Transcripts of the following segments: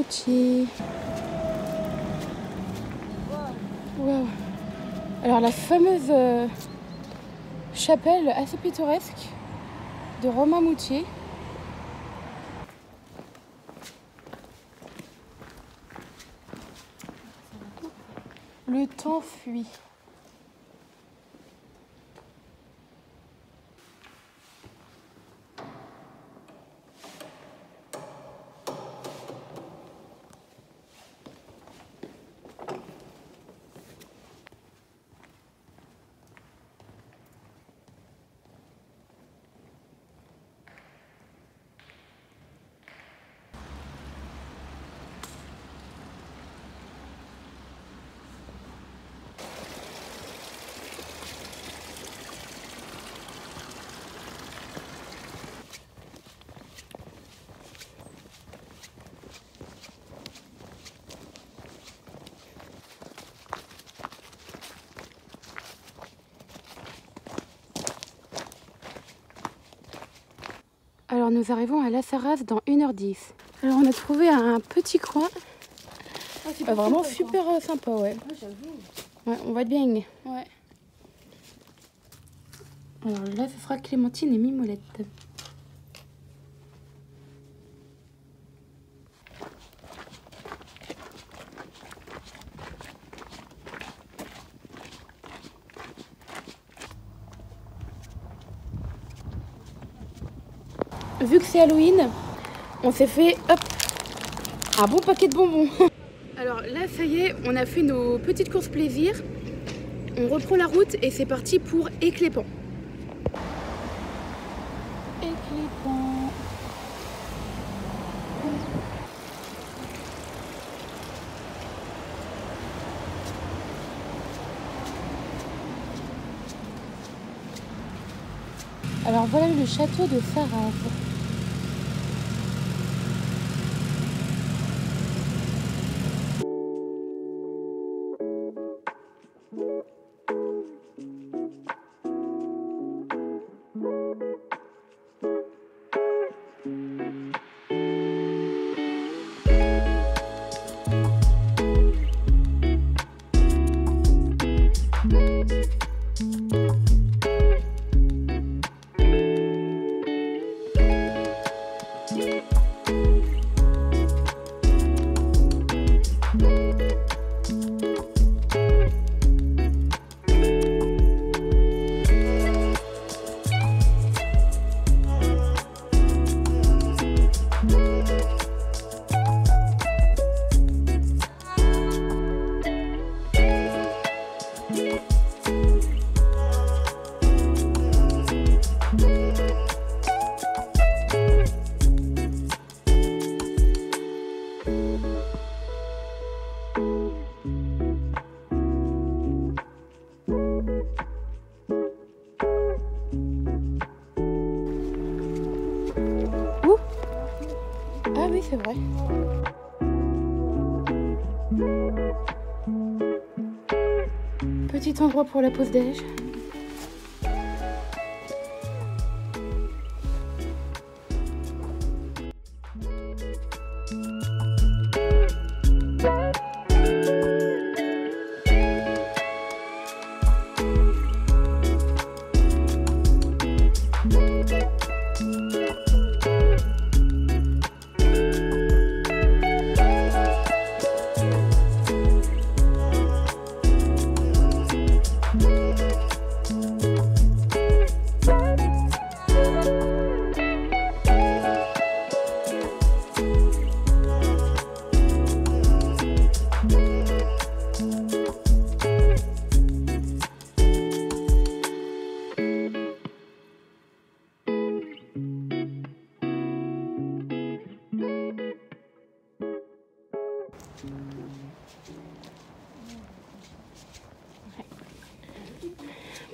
Romamoutier. Wow. Alors la fameuse chapelle assez pittoresque de Romamoutier. Le temps fuit. Alors nous arrivons à La Sarraz dans 1h10. Alors on a trouvé un petit coin. Vraiment super sympa, ouais. Ouais, on va être bien. Ouais. Alors là ce sera Clémentine et Mimolette. Vu que c'est Halloween, on s'est fait hop, un bon paquet de bonbons. Alors là, ça y est, on a fait nos petites courses plaisir. On reprend la route et c'est parti pour Éclépant. Éclépant. Alors voilà le château de Sarraz. Ah oui, c'est vrai. Petit endroit pour la pause déj.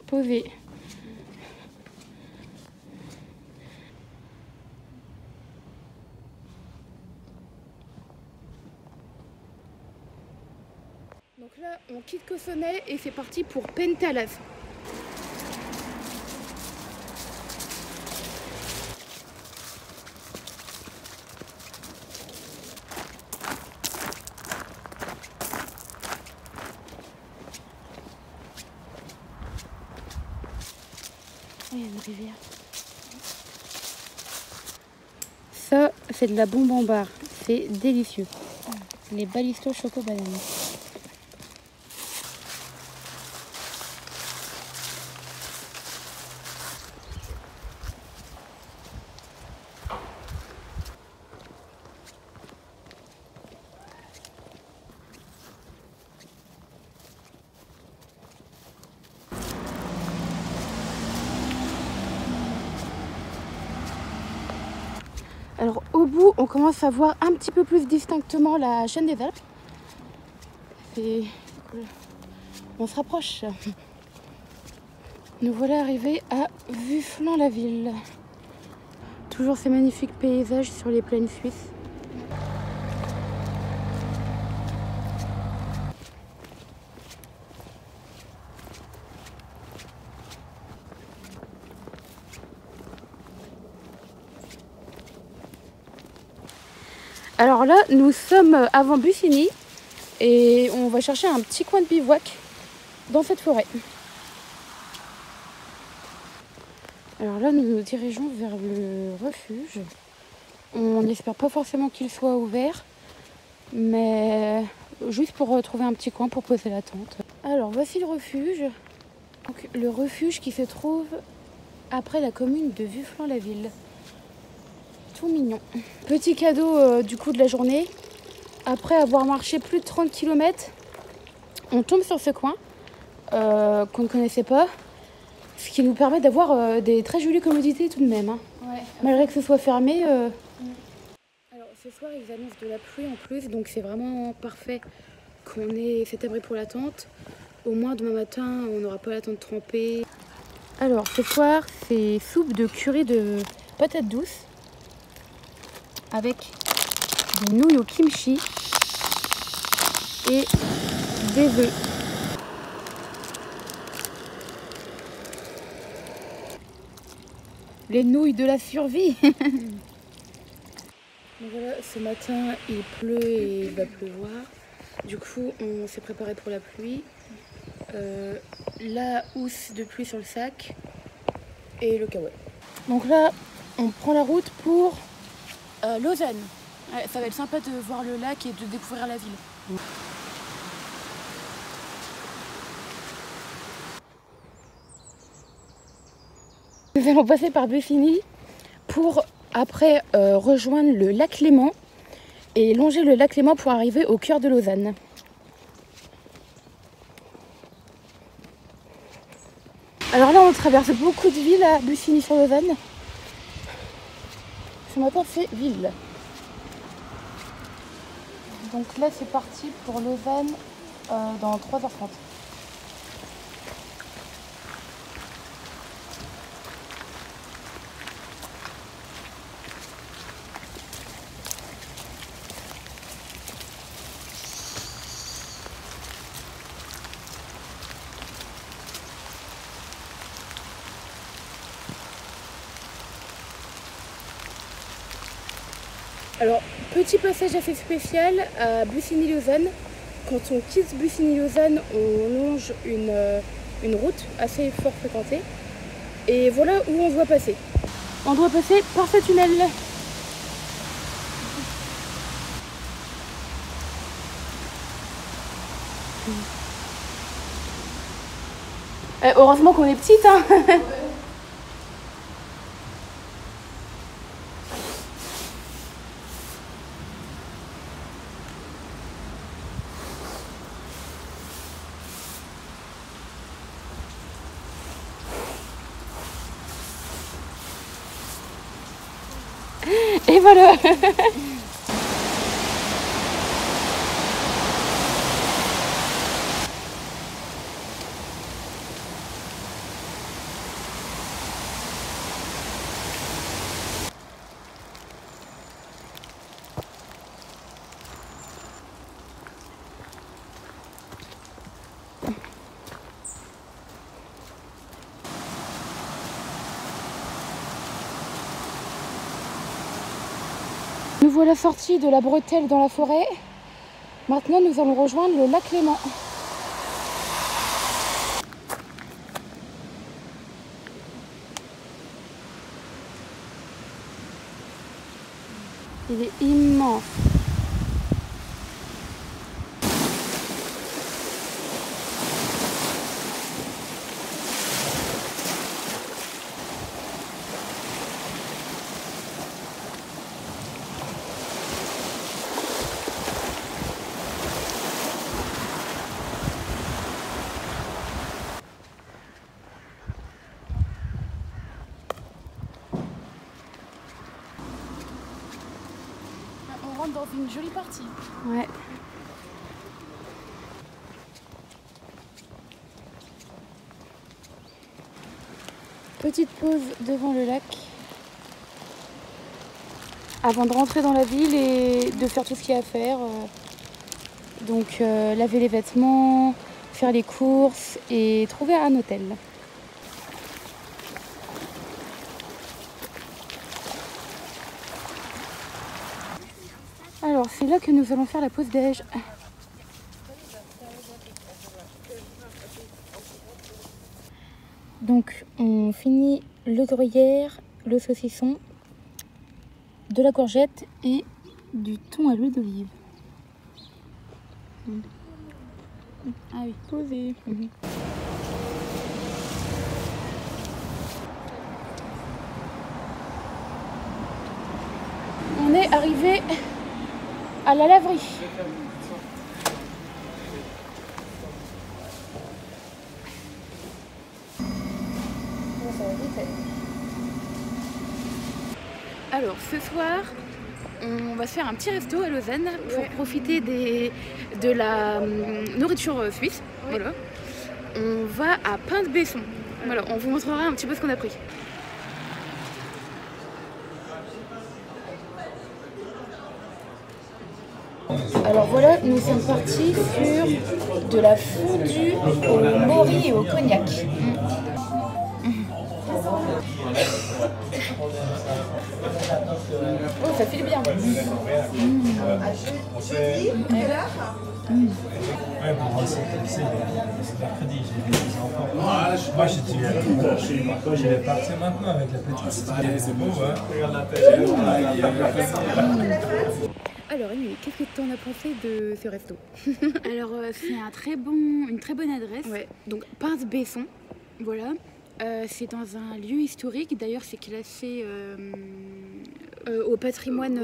Posé. Donc là, on quitte Cossonay et c'est parti pour Pentalaz. il y a une rivière. Ça, c'est de la bombe en barre. C'est délicieux. Les balistos choco bananes. Alors au bout, on commence à voir un petit peu plus distinctement la chaîne des Alpes. C'est cool. On se rapproche. Nous voilà arrivés à Vufflans-la-Ville. Toujours ces magnifiques paysages sur les plaines suisses. Alors là, nous sommes avant Bussigny et on va chercher un petit coin de bivouac dans cette forêt. Alors là, nous nous dirigeons vers le refuge. On n'espère pas forcément qu'il soit ouvert, mais juste pour trouver un petit coin pour poser la tente. Alors voici le refuge. Donc, le refuge qui se trouve après la commune de Vufflans-la-Ville. Tout mignon. Petit cadeau du coup de la journée. Après avoir marché plus de 30 km, on tombe sur ce coin qu'on ne connaissait pas. Ce qui nous permet d'avoir des très jolies commodités tout de même. Hein. Ouais. Malgré que ce soit fermé. Alors ce soir ils annoncent de la pluie en plus, donc c'est vraiment parfait qu'on ait cet abri pour la tente. Au moins demain matin on n'aura pas la tente trempée. Alors ce soir c'est soupe de curry de patates douces avec des nouilles au kimchi et des œufs. Les nouilles de la survie. Donc voilà, ce matin il pleut et il va pleuvoir. Du coup on s'est préparé pour la pluie. La housse de pluie sur le sac et le kawaii. Donc là on prend la route pour Lausanne. Ouais, ça va être sympa de voir le lac et de découvrir la ville. Nous allons passer par Bussigny pour après rejoindre le lac Léman et longer le lac Léman pour arriver au cœur de Lausanne. Alors là on traverse beaucoup de villes à Bussigny-sur-Lausanne. Ce matin c'est ville. Donc là c'est parti pour Lausanne dans 3h30. Alors, petit passage assez spécial à Bussigny-Lausanne. Quand on quitte Bussigny-Lausanne, on longe une route assez fort fréquentée. Et voilà où on doit passer. On doit passer par ce tunnel. Heureusement qu'on est petite, hein. Et voilà. Nous voilà sortis de la bretelle dans la forêt. Maintenant, nous allons rejoindre le lac Léman. Il est immense. On rentre dans une jolie partie. Ouais. Petite pause devant le lac avant de rentrer dans la ville et de faire tout ce qu'il y a à faire. Donc laver les vêtements, faire les courses et trouver un hôtel. Alors c'est là que nous allons faire la pause déj. Donc on finit le gruyère, le saucisson, de la courgette et du thon à l'huile d'olive. Ah oui, posé. On est arrivé à la laverie. Alors ce soir, on va se faire un petit resto à Lausanne pour profiter de la nourriture suisse. Oui. Voilà. On va à Pain-de-Besson. Voilà, on vous montrera un petit peu ce qu'on a pris. Alors voilà, nous sommes partis sur de la fondue au mori et au cognac. Oh, ça file bien. Ouais, pour moi, c'est mercredi, j'ai des enfants. Moi, je vais partir maintenant avec la petite. C'est beau, hein? Alors, Émilie, qu'est-ce que tu en as pensé de ce resto? Alors, c'est une très bonne adresse. Ouais, donc Pain-de-Besson, voilà. C'est dans un lieu historique, d'ailleurs c'est classé au patrimoine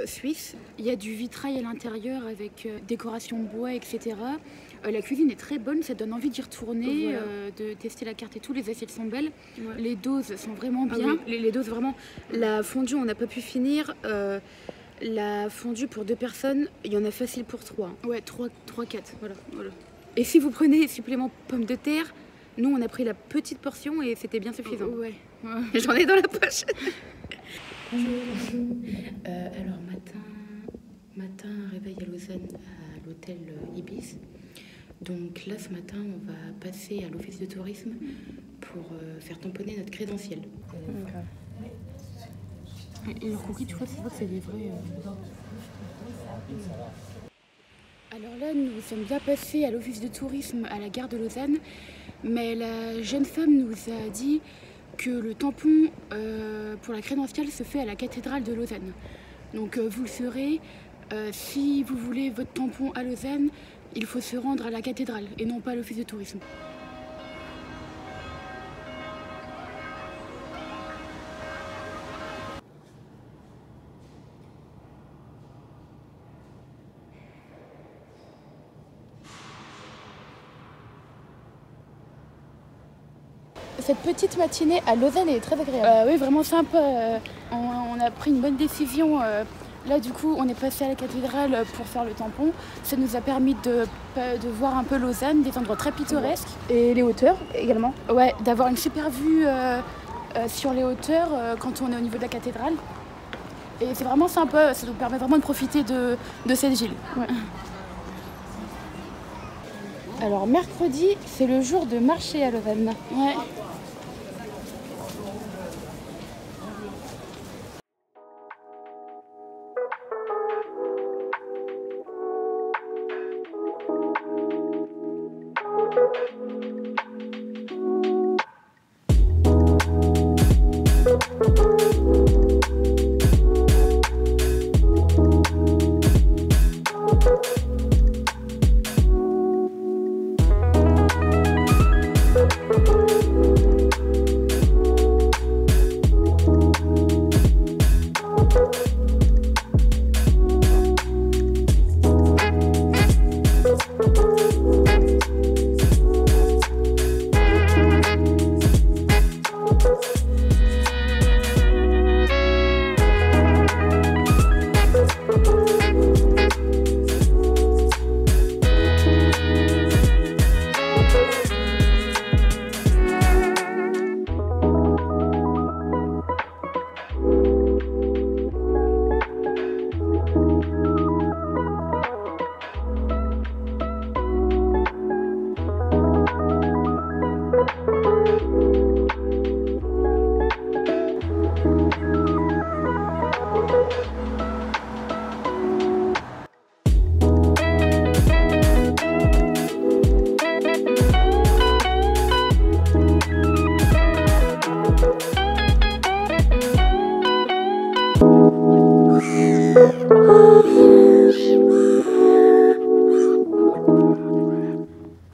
suisse. Il y a du vitrail à l'intérieur avec décoration bois, etc. La cuisine est très bonne, ça donne envie d'y retourner, voilà. De tester la carte et tout, les assiettes sont belles, ouais. Les doses sont vraiment bien. Ah oui, les doses vraiment, la fondue on n'a pas pu finir. La fondue pour 2 personnes, il y en a facile pour 3. Ouais, 3-4, voilà. Et si vous prenez supplément pommes de terre, nous on a pris la petite portion et c'était bien suffisant. Ouais. J'en ai dans la poche. Alors matin réveil à Lausanne à l'hôtel Ibis. Donc là ce matin on va passer à l'office de tourisme pour faire tamponner notre crédentiel. Et le cookie, tu vois, c'est vrai que c'est des vrais. Alors là, nous sommes bien passés à l'office de tourisme à la gare de Lausanne, mais la jeune femme nous a dit que le tampon pour la crédentielle se fait à la cathédrale de Lausanne. Donc vous le saurez, si vous voulez votre tampon à Lausanne, il faut se rendre à la cathédrale et non pas à l'office de tourisme. Cette petite matinée à Lausanne est très agréable. Oui, vraiment sympa. On a pris une bonne décision. Là, du coup, on est passé à la cathédrale pour faire le tampon. Ça nous a permis de voir un peu Lausanne, des endroits très pittoresques. Et les hauteurs également. Ouais, d'avoir une super vue sur les hauteurs quand on est au niveau de la cathédrale. Et c'est vraiment sympa, ça nous permet vraiment de profiter de cette ville. Ouais. Alors mercredi, c'est le jour de marché à Lausanne. Ouais.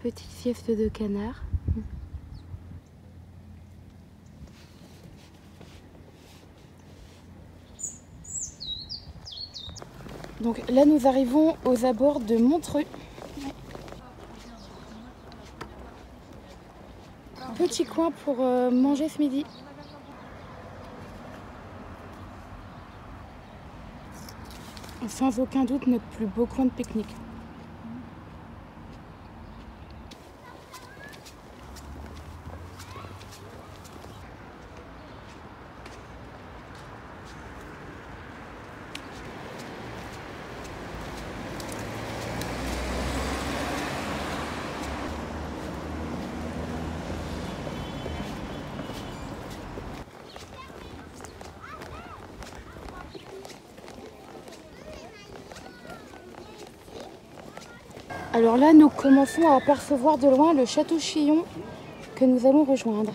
Petite sieste de canard. Donc là nous arrivons aux abords de Montreux. Petit coin pour manger ce midi. Sans aucun doute notre plus beau coin de pique-nique. Alors là, nous commençons à apercevoir de loin le château Chillon que nous allons rejoindre.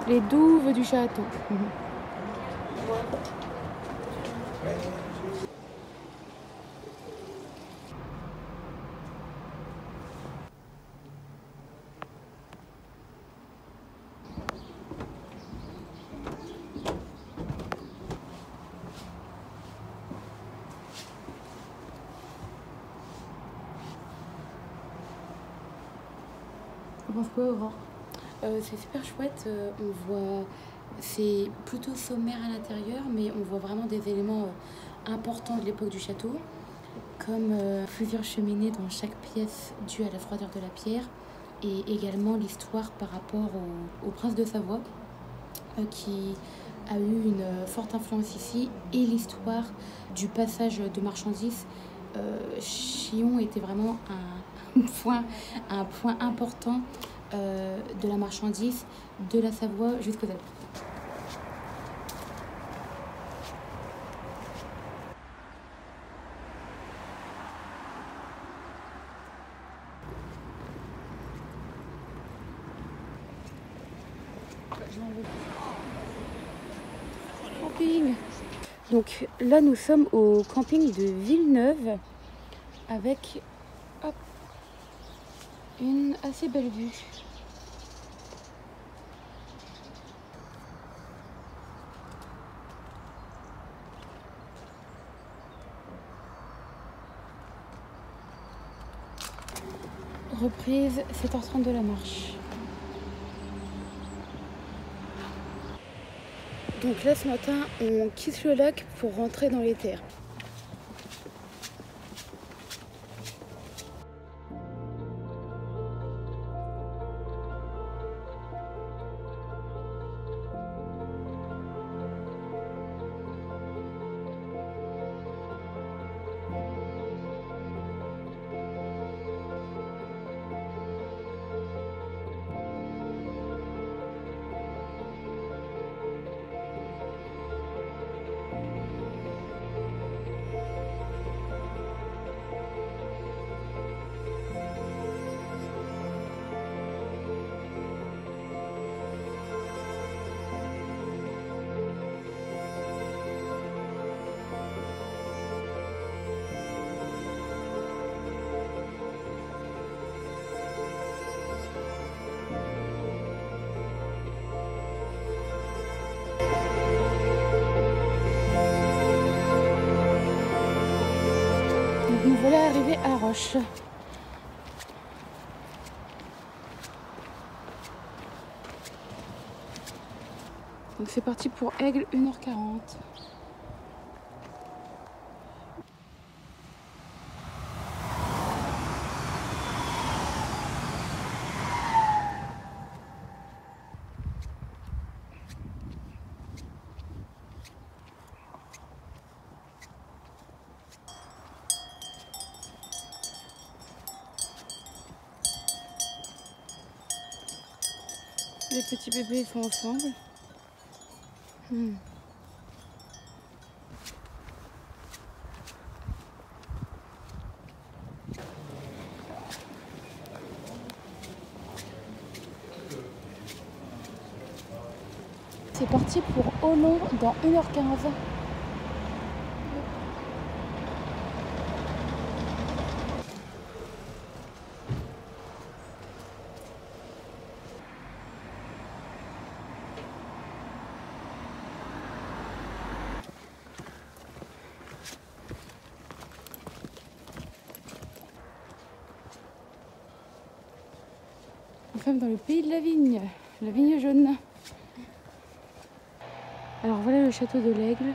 Les douves du château. Tu penses quoi, Aurore? C'est super chouette, on voit, c'est plutôt sommaire à l'intérieur, mais on voit vraiment des éléments importants de l'époque du château, comme plusieurs cheminées dans chaque pièce due à la froideur de la pierre, et également l'histoire par rapport au prince de Savoie, qui a eu une forte influence ici, et l'histoire du passage de marchandises. Chillon était vraiment un point important de la marchandise de la Savoie jusqu'aux Alpes. Camping. Donc là nous sommes au camping de Villeneuve avec hop, une assez belle vue. Reprise 7h30 de la marche. Donc là ce matin on quitte le lac pour rentrer dans les terres. Nous voilà arrivés à Roche. Donc c'est parti pour Aigle, 1h40. Les petits bébés sont ensemble. c'est parti pour Olon dans 1h15. Nous sommes dans le pays de la vigne jaune. Alors voilà le château de l'Aigle.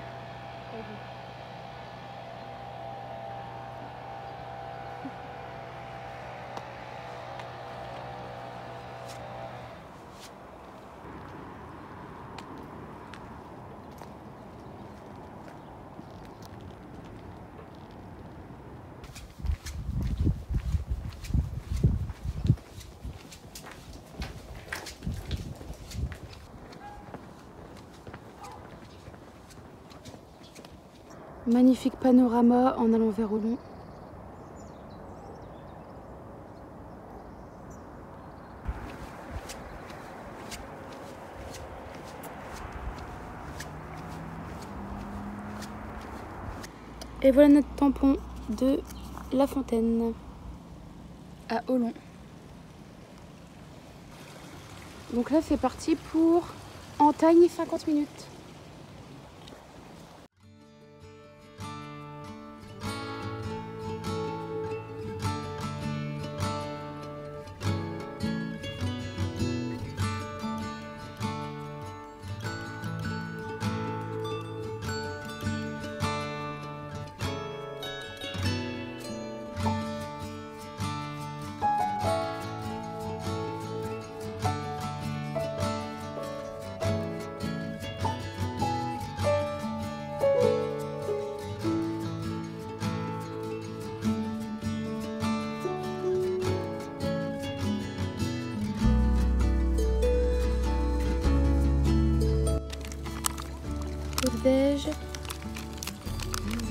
Magnifique panorama en allant vers Olon. Et voilà notre tampon de La Fontaine à Olon. Donc là c'est parti pour Entagne 50 minutes. Déj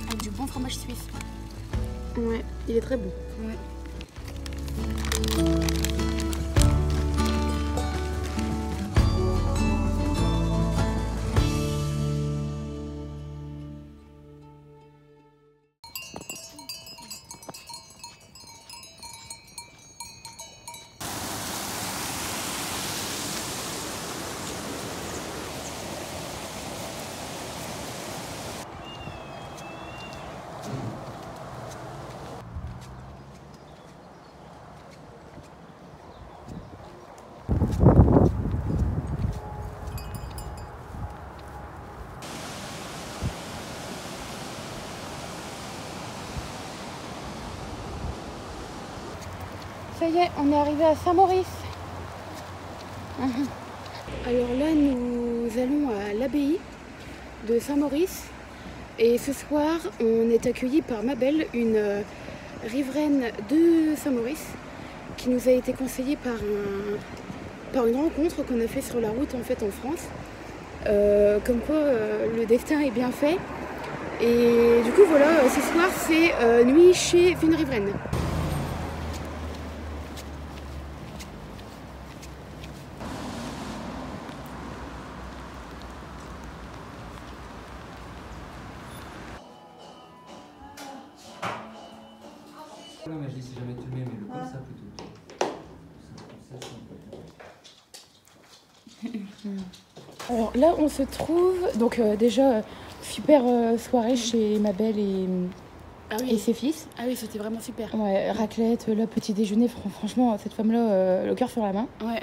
avec du bon fromage suisse. Ouais, il est très bon. Ouais. Ça y est, on est arrivé à Saint-Maurice. Alors là, nous allons à l'abbaye de Saint-Maurice. Et ce soir, on est accueillis par Mabel, une riveraine de Saint-Maurice, qui nous a été conseillée par une rencontre qu'on a fait sur la route en fait en France. Comme quoi, le destin est bien fait. Et du coup, voilà, ce soir, c'est nuit chez une riveraine. Là, mais je dis si jamais tu le mets, mais le comme ça plutôt. Alors là, on se trouve, donc déjà, super soirée chez Mabel et ses fils. Ah oui, c'était vraiment super. Ouais, raclette, là, petit déjeuner, franchement, cette femme-là, le cœur sur la main. Ouais.